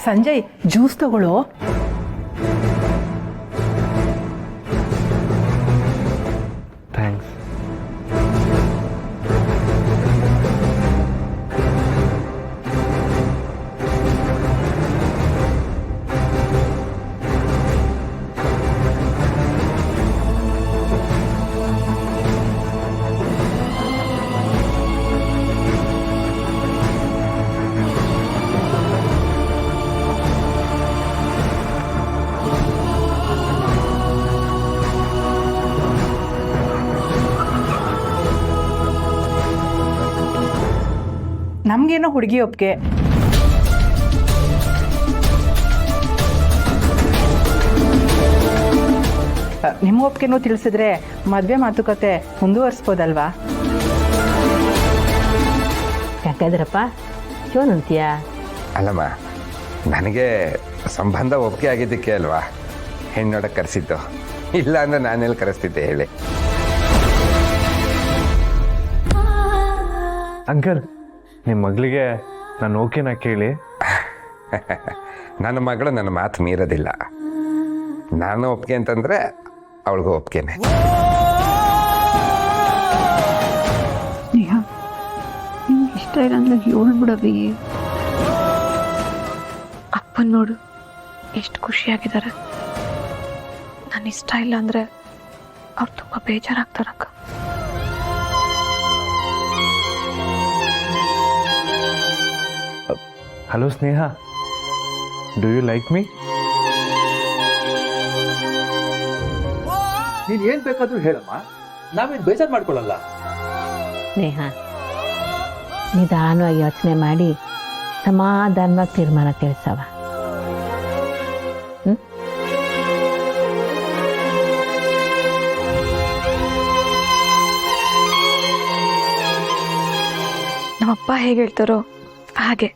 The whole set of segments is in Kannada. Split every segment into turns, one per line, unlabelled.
ಸಂಜಯ್ ಜ್ಯೂಸ್ ತಗೊಳ್ಳೋ.
ಥ್ಯಾಂಕ್ಸ್.
ನಮ್ಗೇನೋ ಹುಡುಗಿ ಒಪ್ಪಿಗೆ. ನಿಮ್ಮ ಒಪ್ಪಿಗೆನೂ ತಿಳಿಸಿದ್ರೆ ಮದುವೆ ಮಾತುಕತೆ ಮುಂದುವರಿಸ್ಬೋದಲ್ವಾ?
ಯಾಕಾದ್ರಪ್ಪ ಏನಂತೀಯ?
ಅಲ್ಲಮ್ಮ, ನನಗೆ ಸಂಬಂಧ ಒಪ್ಪಿಗೆ ಆಗಿದ್ದಕ್ಕೆ ಅಲ್ವಾ ಹೆಣ್ಣೋಡಕ್ಕೆ ಕರೆಸಿದ್ದು. ಇಲ್ಲ ಅಂದ್ರೆ ನಾನೆಲ್ಲಿ ಕರೆಸ್ತಿದ್ದೆ ಹೇಳಿ?
ಅಂಕಲ್, ನಿಮ್ಮ ಮಗಳಿಗೆ ನಾನು ಓಕೆನಾ ಕೇಳಿ?
ನನ್ನ ಮಗಳು ನನ್ನ ಮಾತು ಮೀರೋದಿಲ್ಲ. ನಾನು ಒಪ್ಪಿಗೆ ಅಂತಂದರೆ ಅವಳಿಗೂ ಒಪ್ಪಿಗೆನೆ.
ಸ್ನೇಹ, ನಿಮ್ಗೆ ಇಷ್ಟ ಇಲ್ಲ ಅಂದ್ರೆ ಹೇಳ್ಬಿಡವಿ. ಅಪ್ಪನ್ ನೋಡು ಎಷ್ಟು ಖುಷಿಯಾಗಿದ್ದಾರೆ. ನಾನು ಇಷ್ಟ ಇಲ್ಲ ಅಂದ್ರೆ ಅವ್ರು ತುಂಬ ಬೇಜಾರಾಗ್ತಾರಕ್ಕ.
Hello Sneha, do you like me?
ನೀನ್ ಏನ್ ಬೇಕಾದ್ರೂ ಹೇಳಮ್ಮ, ನಾವೇನ್ ಬೇಜಾರು ಮಾಡ್ಕೊಳ್ಳಲ್ಲ.
ಸ್ನೇಹ, ನಿಧಾನವಾಗಿ ಯೋಚನೆ ಮಾಡಿ ಸಮಾಧಾನವಾಗಿ ತೀರ್ಮಾನ ತಿಳಿಸವ.
ನಮ್ಮಪ್ಪ ಹೇಗೆ ಹೇಳ್ತಾರೋ ಹಾಗೆ.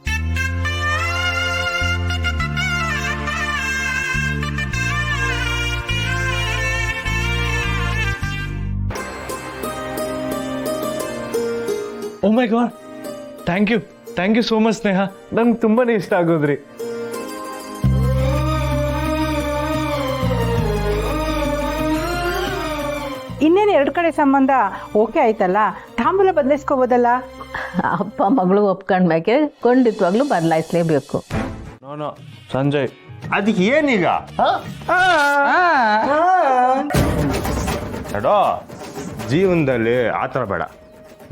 Oh my God, thank you so much Sneha. ನಂಗೆ ತುಂಬಾನೇ ಇಷ್ಟ ಆಗೋದ್ರಿ.
ಇನ್ನೇನು 2 ಕಡೆ ಸಂಬಂಧ ಓಕೆ ಆಯ್ತಲ್ಲ, ತಾಂಬೂಲ ಬದಲಾಯಿಸ್ಕೋಬೋದಲ್ಲ?
ಅಪ್ಪ ಮಗಳು ಒಪ್ಕೊಂಡ್ಮೇಕೆ ಖಂಡಿತವಾಗ್ಲೂ ಬದಲಾಯಿಸ್ಲೇಬೇಕು.
ನೋ ಸಂಜಯ್,
ಅದಕ್ಕೆ ಏನೀಗ? ನಡೋ, ಜೀವನದಲ್ಲಿ ಆ ಥರ ಬೇಡ.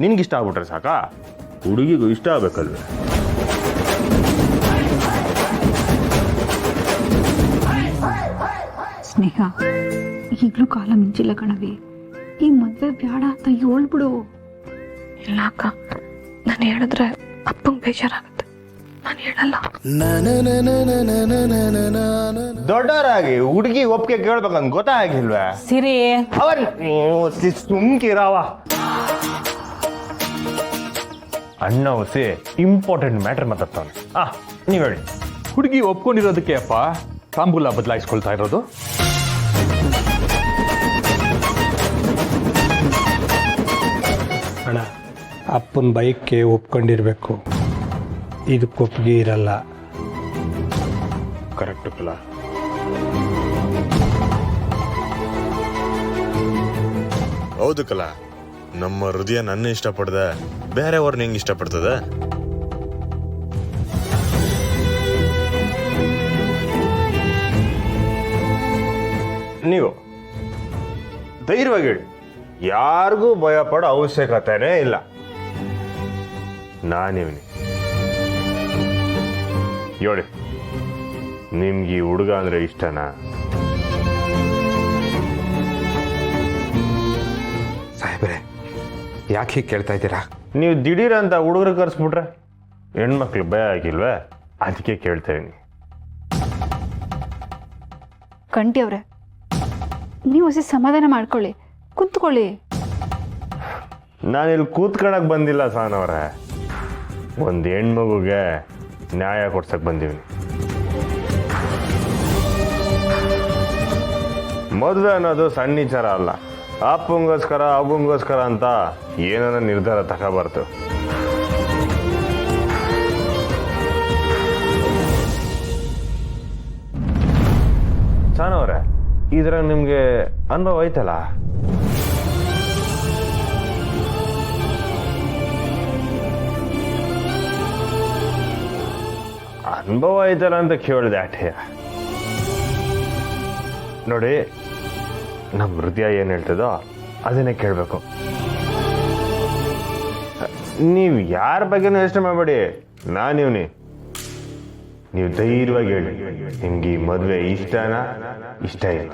ನಿನ್ಗಿಷ್ಟ ಆಗ್ಬಿಟ್ರೆ ಸಾಕಾ, ಹುಡುಗಿಗೂ ಇಷ್ಟ ಆಗ್ಬೇಕಲ್ವೇ?
ಸ್ನೇಹ, ಈಗಲೂ ಕಾಲ ಮಿಂಚಿಲ್ಲ ಕಣವಿ. ಈ ಮದ್ವೆ ಬೇಡ ಅಂತ ಹೇಳ್ಬಿಡು. ಇಲ್ಲ ಅಕ್ಕ, ನಾನು ಹೇಳಿದ್ರೆ ಅಪ್ಪಂಗೆ ಬೇಜಾರಾಗುತ್ತೆ. ನಾನು ಹೇಳಲ್ಲ.
ದೊಡ್ಡವರಾಗಿ ಹುಡುಗಿ ಒಪ್ಪಿಗೆ ಕೇಳ್ಬೇಕಂತ ಗೊತ್ತಾಗಿಲ್ವೇ?
ಸಿರಿ,
ಅವನ್ ಸುಮ್ಕಿರಾವ. ಅಣ್ಣ ಹೊಸಿ ಇಂಪಾರ್ಟೆಂಟ್ ಮ್ಯಾಟರ್ ಮಾತಾಡ್ತಾನೆ. ನೀವ್ ಹೇಳಿ.
ಹುಡುಗಿ ಒಪ್ಕೊಂಡಿರೋದಕ್ಕೆ ಅಪ್ಪ ತಾಂಬೂಲ ಬದಲಾಯಿಸ್ಕೊಳ್ತಾ ಇರೋದು?
ಅಣ್ಣ, ಅಪ್ಪನ ಬೈಕ್ಗೆ ಒಪ್ಕೊಂಡಿರ್ಬೇಕು, ಇದಕ್ಕೆ ಒಪ್ಪಿಗೆ ಇರಲ್ಲ.
ಕರೆಕ್ಟ್ ಕಲ.
ಹೌದು ಕಲ, ನಮ್ಮ ಹೃದಯ ನನ್ನ ಇಷ್ಟಪಡ್ದೆ ಬೇರೆಯವ್ರನ್ನ ಹೆಂಗ್ ಇಷ್ಟಪಡ್ತದೆ?
ನೀವು ಧೈರ್ಯವಾಗಿ ಹೇಳಿ, ಯಾರಿಗೂ ಭಯ ಪಡೋ ಅವಶ್ಯಕತೆನೇ ಇಲ್ಲ. ನಾನಿವ್ನಿ ಹೇಳಿ, ನಿಮ್ಗೆ ಈ ಹುಡುಗ ಅಂದ್ರೆ ಇಷ್ಟನಾ?
ಸಾಹೇಬ್ರೆ, ಯಾಕೆ ಹೀಗೆ ಕೇಳ್ತಾ ಇದ್ದೀರಾ?
ನೀವು ದಿಢೀರ್ ಅಂತ ಹುಡುಗರು ಕರ್ಸ್ಬಿಟ್ರೆ ಹೆಣ್ಮಕ್ಳು ಭಯ ಆಗಿಲ್ವೇ? ಅದಕ್ಕೆ ಕೇಳ್ತಾ ಇದೀನಿ.
ಕಂಟಿ ಅವ್ರೆ, ನೀವು ಹೊಸ ಸಮಾಧಾನ ಮಾಡ್ಕೊಳ್ಳಿ, ಕುಂತ್ಕೊಳ್ಳಿ.
ನಾನಿಲ್ಲಿ ಕೂತ್ಕೊಳಕ್ ಬಂದಿಲ್ಲ ಸಾನವ್ರೆ, ಒಂದು ಹೆಣ್ಮಗುಗೆ ನ್ಯಾಯ ಕೊಡ್ಸಕ್ ಬಂದೀವಿ. ಮದುವೆ ಅನ್ನೋದು ಸಣ್ಣ ವಿಚಾರ ಅಲ್ಲ. ಅಪ್ಪಂಗೋಸ್ಕರ ಅಬ್ಬಂಗೋಸ್ಕರ ಅಂತ ಏನಾರ ನಿರ್ಧಾರ ಸಾನವ್ರೆ ಇದ್ರಾಗ ನಿಮಗೆ ಅನುಭವ ಐತಲ್ಲ? ಅನುಭವ ಐತಲ್ಲ ಅಂತ ಕೇಳಿದೆ ಅಠೆಯ. ನೋಡಿ, ನಮ್ಮ ಹೃದಯ ಏನು ಹೇಳ್ತದೋ ಅದನ್ನೇ ಕೇಳಬೇಕು. ನೀವು ಯಾರ ಬಗ್ಗೆನೂ ಯೋಚನೆ ಮಾಡಬೇಡಿ, ನೀವು ಧೈರ್ಯವಾಗಿ ಹೇಳಿ ನಿಮ್ಗೆ ಈ ಮದುವೆ ಇಷ್ಟನಾ, ಇಷ್ಟ ಇಲ್ಲ.